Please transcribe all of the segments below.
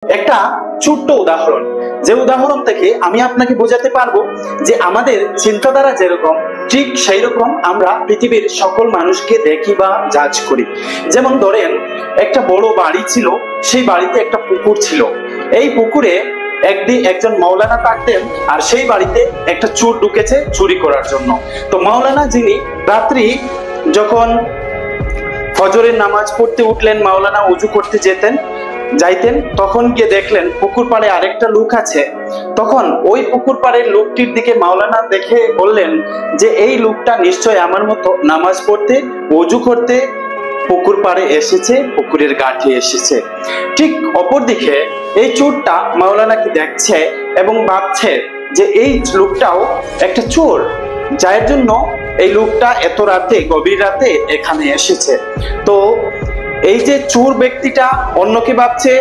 একটা ছোট্ট উদাহরণ, যে উদাহরণ থেকে আমি আপনাকে বোঝাতে পারবো যে আমাদের চিন্তাধারা যেরকম ঠিক সেই রকম আমরা পৃথিবীর সকল মানুষকে দেখি বা জাজ করি। যেমন ধরেন, একটা বড় বাড়ি ছিল, সেই বাড়িতে একটা পুকুর ছিল। এই পুকুরে একদিন একজন মাওলানা থাকতেন, আর সেই বাড়িতে একটা চোর ঢুকেছে চুরি করার জন্য। তো মাওলানা যিনি রাত্রি যখন ফজরের নামাজ পড়তে উঠলেন, মাওলানা ওযু করতে যাইতেন, তখন গিয়ে দেখলেন পুকুর পাড়ে আরেকটা লোক আছে। তখন ওই পুকুর পাড়ের লোকটির দিকে মাওলানা দেখে বললেন যে এই লোকটা নিশ্চয় আমার মতো নামাজ পড়তে ওযু করতে পুকুর পাড়ে এসেছে, পুকুরের ঘাটে এসেছে। ঠিক অপরদিকে এই চোরটা মাওলানাকে দেখছে এবং ভাবছে যে এই লোকটাও একটা চোর, যার জন্য এই লোকটা এত রাতে, গভীর রাতে এখানে এসেছে। তো এই যে চোর ব্যক্তিটা অন্যকে ভাবছে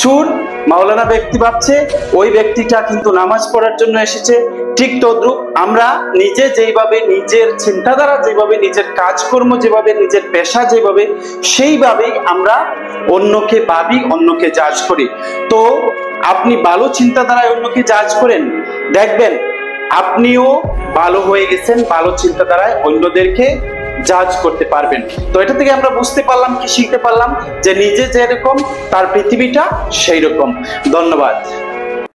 চোর, মাওলানা ব্যক্তি ভাবছে ওই ব্যক্তিটা কিন্তু নামাজ পড়ার জন্য এসেছে। ঠিক তদ্রূপ আমরা নিজে যেভাবে, নিজের চিন্তাধারা যেভাবে, নিজের কাজকর্ম যেভাবে, নিজের পেশা যেভাবে, সেইভাবেই আমরা অন্যকে ভাবি, অন্যকে জাজ করি। তো আপনি ভালো চিন্তাধারায় অন্যকে জাজ করেন, দেখবেন আপনিও ভালো হয়ে গেছেন, ভালো চিন্তাধারায় অন্যদেরকে জাজ করতে পারবেন। তো এটা থেকে আমরা বুঝতে পারলাম, কি শিখতে পারলাম, যে নিজে যেরকম তার পৃথিবীটা সেই রকম। ধন্যবাদ।